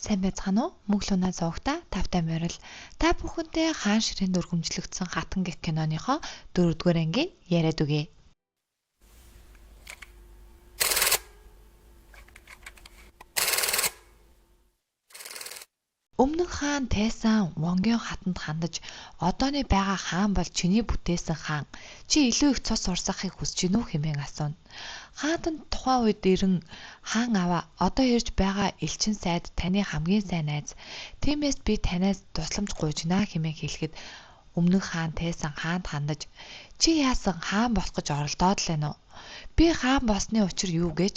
Сайн байцгаана уу? Мөг лунаа зоогта тавтай морил. Та бүхэндээ хаан ширээнд өргөмжлөгдсөн хатан гэх киноныхоо 4-р ангийн яриад өгье. Өмнөх хаан Тайсан Вонгён хатанд хандаж одооны байгаа хаан бол чиний бүтээсэн хаан. Чи илүү их цус урсгахыг хүсэж гинүү хэмээн асууна. Хаантанд тухайн үед ирэн хаан аваа одоо ирж байгаа элчин сайд таны хамгийн сайн найз. Тиймээс би танаас тусламж гуйж гинэ хэмээн хэлэхэд өмнөх хаан Тайсан хаанд хандаж чи яасан хаан болох гэж оролдоод л байна уу? Би хаан болсны учир юу гэж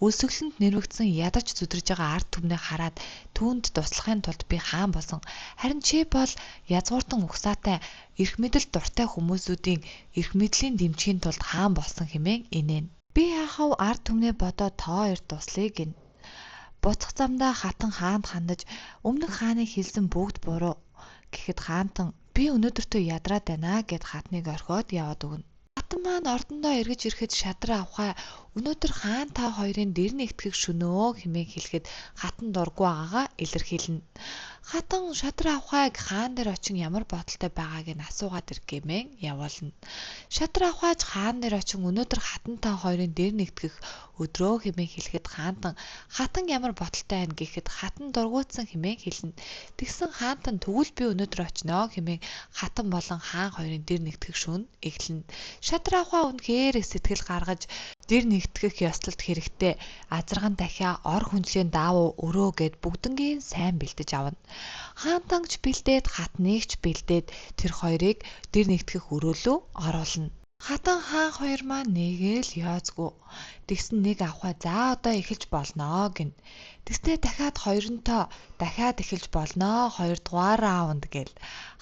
өсөглөнд нэрвэгдсэн ядаж зүдэрж байгаа ард түмнийг хараад түүнд туслахын тулд би хаан болсон. Харин чи бол язгууртан угсаатай эрх мэдэл дуртай хүмүүсүүдийн эрх мэдлийн дэмжихийн тулд хаан болсон хэмээн инээн. Би яахав ард түмнээ бодоод тоо эрт туслая гин. Буцах замдаа хатан хаанд хандаж өмнөх хааны хэлсэн бүгд буруу гэхэд хаантан би өнөөдөртөө ядраад байна гэд хатныг орхиод яваад өгнө. Хатан маань ордондоо эргэж ирэхэд шадраа авахаа өнөөдөр хаан та хоёрын дэр нэгтгэх шөнөө хэмээн хэлэхэд хатан дургу байгаагаа илэрхийлнэ. Хатан шадраа авахайг хаан дээр очин ямар бодолтой байгааг нь асуугаад ирэх гэмээр явуулна. Шадраа авахаач хаан дээр очин өнөөдөр хатан та хоёрын дэр нэгтгэх өдрөө хэмээн хэлэхэд хатан ямар бодолтой байна гэхэд хатан дургуутсан хэмээн хэлнэ. Тэгсэн хаантан тэгвэл би өнөөдөр очиноо хэмээн хатан болон хаан хоёрын дэр нэгтгэх шөнө эхэлнэ. Шадраа авахаа үнэхээр сэтгэл гаргаж дэр нэгтгэх ёслолт хэрэгтэй азарган дахиа ор хүнжлийн даавуу өрөө гэд бүгднгийн сайн бэлдэж авна. Хаантангч бэлдээд хатныг бэлдээд тэр хоёрыг дэр нэгтгэх өрөөлөө оруулна. Хатан хаан хоёр маань нэгээл яазгүй. Тэгсэн нэг авахаа за одоо эхэлж болноо гин. Тэгснээ дахиад хоёрынтоо дахиад эхэлж болноо 2 дугаар раунд гэл.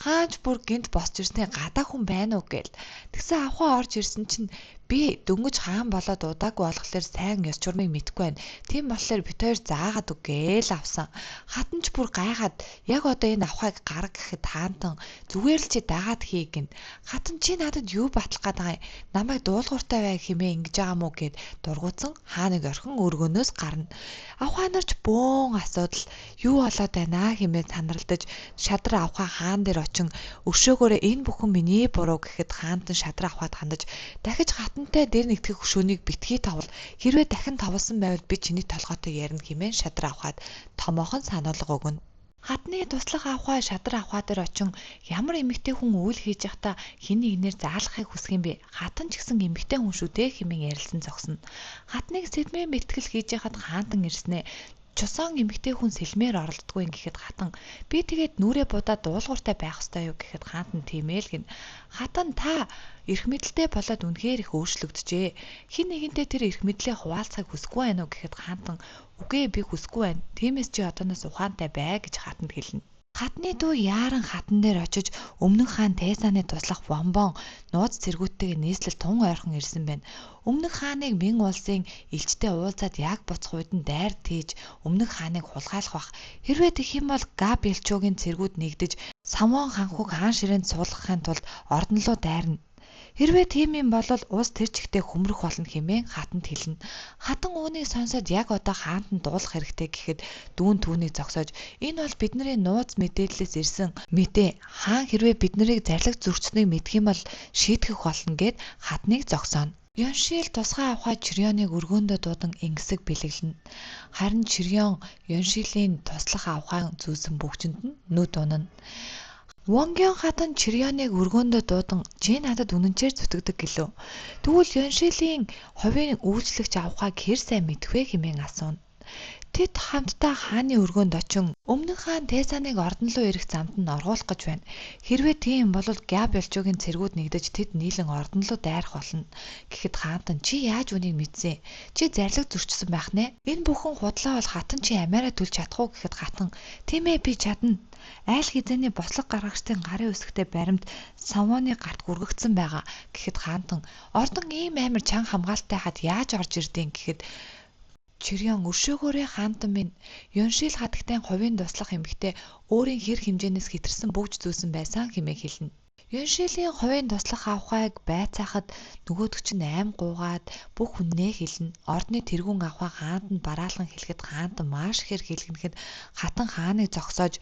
Хаанч бүр гинт босч ирснээ гадаа хүн байна уу гэл. Тэгсэн авахаа орж ирсэн чинь би дөнгөж хаан болоод удаагүй болохоор сайн ёс журмыг мэдэхгүй байна. Тийм болохоор бит хоёр заагаад үгээл авсан. Хатанч бүр гайхаад яг одоо энэ авахыг гарга гэхэд хаантан зүгээр л чи дагаад хий гин. Хатан чи надад юу батлах гээд байгаа юм? Намайг дуулууртай бай хэмээн ингэж байгаа мó гэд дургуутсан хааныг орхин өргөнөөс гарна. Авахаа нарч бөөн асуудал юу болоод байна хэмээн сандралдаж шадраа авахаа хаан дээр очин өршөөгөөрөө энэ бүхэн миний буруу гэхэд хаантан шадраа авахад хандаж дахиж хатантай дэр нэгтгэх шөнийг битгий тавал хэрвээ дахин тавлсан байвал би чиний толгойтой ярина хэмээн шадраа авахад томоохон сануулга өгнө. Хатны туслах авахаа шадраа авахаа дээр очин ямар эмэгтэй хүн үйл хийж байхдаа хэн нэгнээр заалахыг хүсэх юм бэ? Хатан ч гэсэн эмэгтэй хүн шүү дээ хэмээн ярилцсан зогсно. Хатныг сэдмээ мэтгэл хийж яхад хаантан ирснэ. Чусан эмэгтэй хүн сэлмээр оролддгүй гэхэд хатан би тэгээд нүрээ будаа дуулууртай байх ёстой юу гэхэд хаантан тиймэл гин. Хатан та эрх мэдэлтэй болоод үнэхээр их өөрчлөгдөжээ. Хин нэгэнтэй тэр эрх мэдлээ хуваалцахыг хүсэхгүй байна уу гэхэд хаантан үгүй би хүсэхгүй байна. Тиймээс чи одооноос ухаантай бай гэж хатанд хэлнэ. Хатны дүү яаран хатан дээр очиж өмнөх хаан Тайсаны туслах Вомбон нууц цэргүүдтэйгээ нийслэл тун ойрхон ирсэн байна. Өмнөх хааныг Мин улсын элчтэй уулзаад яг буцах үед нь дайр тээж өмнөх хааныг хулгайлах бах. Хэрвээ тэгэх юм бол Га Белчогийн цэргүүд нэгдэж Самвон ханхуг хаан ширээнд суулгахын тулд ордон руу дайрна. Хэрвээ тийм юм бол улс тэр чигтээ хөмрөх болно хэмээн хатанд хэлнэ. Хатан үүнийг сонсоод яг одоо хаанд нь дуулах хэрэгтэй гэхэд дүүн түүнийг зогсоож энэ бол бидний нууц мэдээллээс ирсэн мэдээ. Хаан хэрвээ бид нарыг зарлиг зөрчсөнийг мэдэх юм бол шийтгэх болно гэд хатныг зогсооно. Ёншил тусгай авахаа Чирёныг өргөөндөө дуудан ингэсэг бэлэглэнэ. Харин Чирён Ёншилийн туслах авахаа зүүсэн бүгжинд нь нүд унана. Вонгён хатан Чирёныг өргөөндөө дуудан чи надад үнэнчээр зүтгэдэг гэлөө. Тэгвэл Ёншилийн хувийн үйлчлэгч авахыг хэр сайн мэдэх вэ хэмээн асууна. Тэд хамтдаа хааны өргөөнд очин өмнөх хаан Тайсаныг ордон руу ирэх замд нь оргуулах гэж байна. Хэрвээ тийм бол Га Белчогийн цэргүүд нэгдэж тэд нийлэн ордон руу дайрах болно. Гэхэд хаантан чи яаж үнийг мэдсэн? Чи зарлиг зөрчсөн байх нэ? Энэ бүхэн худлаа бол хатан чи амиараа түлж чадах уу гэхэд хатан тийм ээ би чадна. Айл хизээний бослог гаргагчдын гарын үсгтэй баримт Самвоны гарт гүргэгдсэн байгаа. Гэхэд хаантан ордон ийм амар чанга хамгаалалттай хад яаж орж ирдیں гэхэд Чирён өршөөгөөрөө хаантан минь Ёншил хатагтай хувийн туслах эмэгтэй өөрийн хэр хэмжээнээс хэтэрсэн бүгж зүүсэн байсан хэмээн хэлнэ. Юншилийн хувийн туслах авахайг байцаахад нөгөөдөг чинь аим гуугаад бүх хүннээ хэлнэ. Ордны тэргүүн авахаа хаанд нь бараалган хэлэхэд хаанд нь маш ихээр хэлгэнэхэд хатан хааныг зогсоож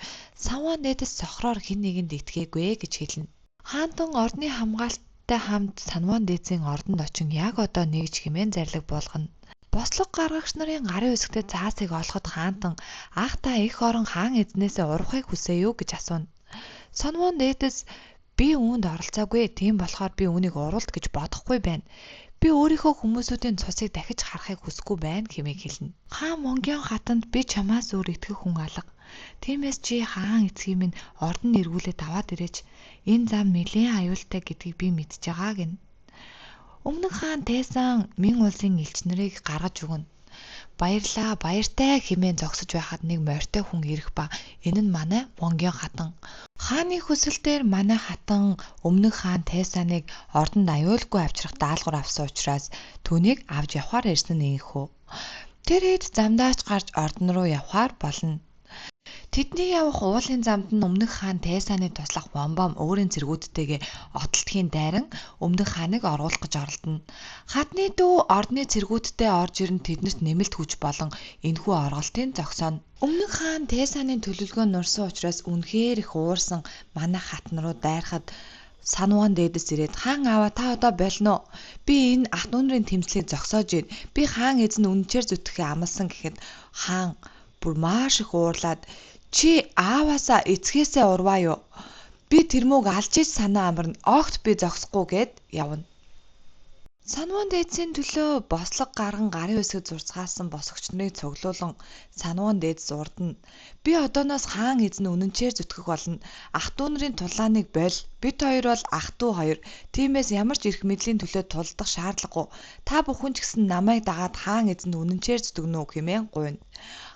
саваа нээдэс сохроор хэн нэгэнд итгээгүй гэж хэлнэ. Хаантан ордны хамгаалттай хамт санваан дээдсийн ордонд очин яг одоо нэгж хэмээн зарлиг болгоно. Бослог гаргагч нарын гарын үсгтээ цаасыг олоход хаантан ах та их орон хаан эзнээсээ урвахыг хүсэе юу гэж асууна. Санваан дээдэс би үүнд оролцоогүй. Тийм болохоор би үүнийг уралт гэж бодохгүй байна. Би өөрийнхөө хүмүүсүүдийн цусыг дахиж харахыг хүсэхгүй байна хэмээн хэлнэ. Хаан Монгион хатанд би чамаас өөр итгэх хүн алга. Тиймээс чи хаан эцгийн минь ордон эргүүлээд аваад ирээч. Энэ зам нэлээд аюултай гэдгийг би мэдж байгаа гэнэ. Өмнөх хаан Тайсан Мин улсын элч нарыг гаргаж өгнө. Баярлаа, баяртай хэмээн зогсож байхад нэг морьтой хүн ирэх ба энэ нь манай Монгион хатан. Хааны хүсэлтээр манай хатан өмнөх хаан Тайсаныг ордонд аюулгүй авчрах даалгавар авсан учраас түүнийг авч явахаар ирсэн нэгхүү. Тэр хэд замдаач гарч ордон руу явахаар болно. Тэдний явах уулын замд нь өмнөх хаан Тайсаны туслах Бомбом өөрийн цэргүүдтэйгээ одолдхийн дайран өмнөх хааныг оруулах гэж оролдоно. Хатны дүү ордны цэргүүдтэй орж ирэн тэднэрт нэмэлт хүч болон энэхүү орголтын зогсооно. Өмнөх хаан Тайсаны төлөвлөгөө нурсан учраас үнэхээр их уурсан манай хатан руу дайрахад Санваан дээдэс ирээд хаан аава та одоо болно. Би энэ ах дүүнрийн тэмцлийг зогсоож байна. Би хаан эзэн үнэнчээр зүтгэхээ амласан гэхэд хаан бүр маш их уурлаад чи ааваасаа эцгээсээ урваа юу? Би тэр мөг алж иж санаа амарна. Огт би зогсохгүй гэд явна. Санваан дээдсийн төлөө бослог гарган гарын үсгэд зурцгаалсан босгогч нарыг цуглуулan Санваан дээдс урдна. Би одооноос хаан эзэн үнэнчээр зүтгэх болно. Ах дүү нарын тулааныг боль. Бид хоёр бол ах дүү хоёр. Тиймээс ямар ч эрх мэдлийн төлөө тулдах шаардлагагүй. Та бүхэн ч гэсэн намайг дагаад хаан эзэнд үнэнчээр зүтгэнэ үү хэмээн гуйна.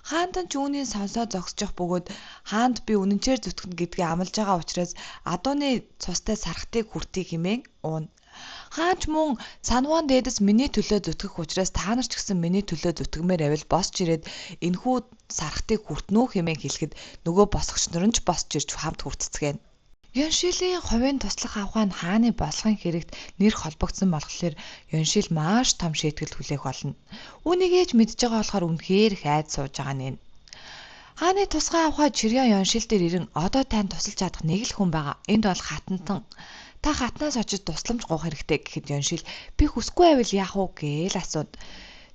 Хаантан ч үүнийг сонсоод зогсож бөгөөд хаанд би үнэнчээр зүтгэнэ гэдгээ амлаж байгаа учраас адууны цустай сархтыг хүртий хэмээн ууна. Хаач мөн Санваан дээдэс миний төлөө зүтгэх учраас та нар ч гэсэн миний төлөө зүтгэмээр байвал босч ирээд энэхүү сархтыг хүртнүү хэмээн хэлэхэд нөгөө босгогч нар нь ч босч ирж хамт хүртцгээв. Юншилийн хувийн туслах авахаа нь хааны бослогын хэрэгт нэр холбогдсон болохоор Юншил маш том шийтгэл хүлээх болно. Үүнийгээ ч мэдж байгаа болохоор үнэхээр их айд сууж байгаа нэ. Хааны тусгай авахаа Чирён Юншил дээр ирэн одоо тань тусалж чадах нэг л хүн байгаа. Энд бол хатантан. Та хатнаас очиж тусламж гуйх хэрэгтэй гэхэд Юншил би хүсэхгүй байвал яах вэ гээл асууд.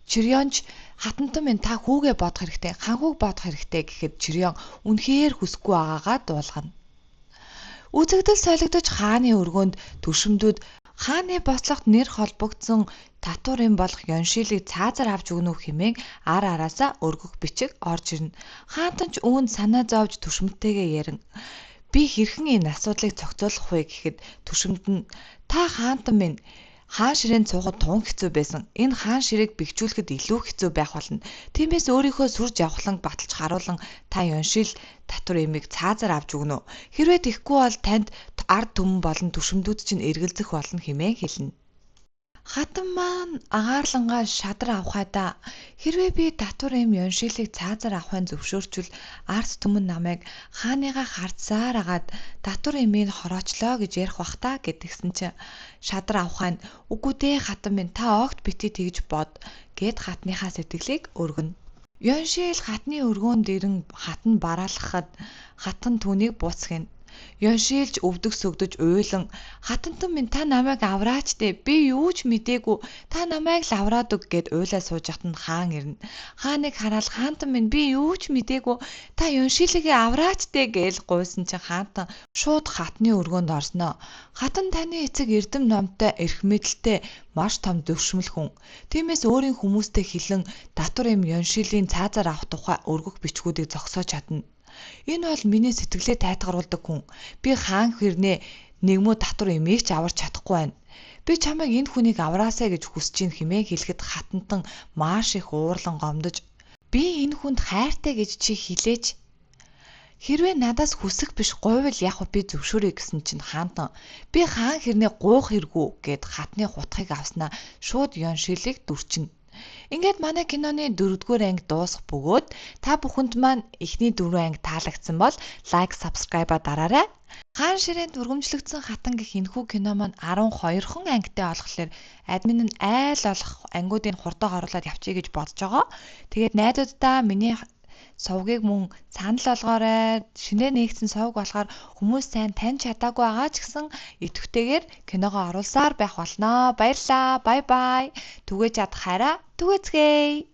Чирёнч хатантан минь та хүүгээ бодох хэрэгтэй, ханхууг бодох хэрэгтэй гэхэд Чирён үнэхээр хүсэхгүй байгаагаа дуулгана. Үзэгдэл солигдож хааны өргөөнд түшимдүүд хааны бослогт нэр холбогдсон татварын болох Юншилийг цаазар авч өгнө хэмээн ар араасаа өргөх бичиг орж ирнэ. Хаантан ч үүнд санаа зовж түшмттэйгээ ярин. Би хэрхэн энэ асуудлыг цогцоолох вэ гэхэд түшимд нь та хаантан минь хаан ширээнд суугаад тун хэцүү байсан. Энэ хаан ширээг бэхжүүлэхэд илүү хэцүү байх болно. Тиймээс өөрийнхөө сүр жавхлан баталж харуулan та Юншил татвар эмийг цаазар авч өгнө. Хэрвээ тэгхгүй бол танд ард түмэн болон түшимдүүд чинь эргэлзэх болно хэмээн хэлнэ. Хатан маань агаарлангаа шадар авахайда хэрвээ би татвар эм Юншилийг цаазар авахын зөвшөөрчвөл ард түмэн намайг хааныгаа хардсаар агаад татвар эмийг хороочлоо гэж ярих бах та гэдгсэн чинь шадар авахын үгүй дээ хатан минь та огт бити тэгж бод гэд хатныхаа сэтгэлийг өргөнө. Юншил хатны өргөөнд ирэн хатан бараалхахад хатан түүнийг буцхина. Юншилж өвдөг сөгдөж уйлан хатантан минь та намайг авраач дээ би юу ч мэдээгүй та намайг л авраад өг гэд уйлаа сууж хат нь хаан ирнэ. Хааныг хараад хаантан минь би юу ч мэдээгүй та Юншилийг авраач дээ гээл гуйсан чинь хаантан шууд хатны өргөөнд орсноо. Хатан таны эцэг эрдэм номтой эрх мэдэлтэй маш том зөвшмөл хүн. Тиймээс өөрийн хүмүүстэй хэлэн татвар эм Юншилийн цаазар авах тухай өргөх бичгүүдийг зогсоож чадна. Энэ бол миний сэтгэлээ тайтгаруулдаг хүн. Би хаан хэрнээ нэгмүү татвар эмээг ч аварч чадахгүй байна. Би чамайг энэ хүнийг авраасаа гэж хүсэж ин хэмээн хэлэхэд хатантан маш их уурлан гомдож би энэ хүнд хайртай гэж чи хэлээч. Хэрвээ надаас хүсэх биш гуйвал яг би зөвшөөрье гэсэн чинь хаантан би хаан хэрнээ гуух хэрэггүй гэд хатны хутгийг авснаа шууд Юншилийг дүрчинэ. Ингээд манай киноны 4-р анги дуусах бөгөөд та бүхэнд маань эхний 4 анги таалагдсан бол лайк, subscribe-а дараарай. Хаан ширээнд үргэлжлэгдсэн хатан гэх энэхүү кино маань 12хон ангитай болохоор админ нь айл болох ангиудыг хурдан оруулаад явчих гэж бодож байгаа. Тэгээд найзуудаа миний сувгийг мөн санал болгоорой. Шинээр нээгдсэн сувг болохоор хүмүүс сайн таньж чадаагүй байгаа ч гэсэн идэвхтэйгээр киногоо оруулсаар байх болноо. Баярлалаа. Бай бай. Түгээж чадах хараа түгээцгээе.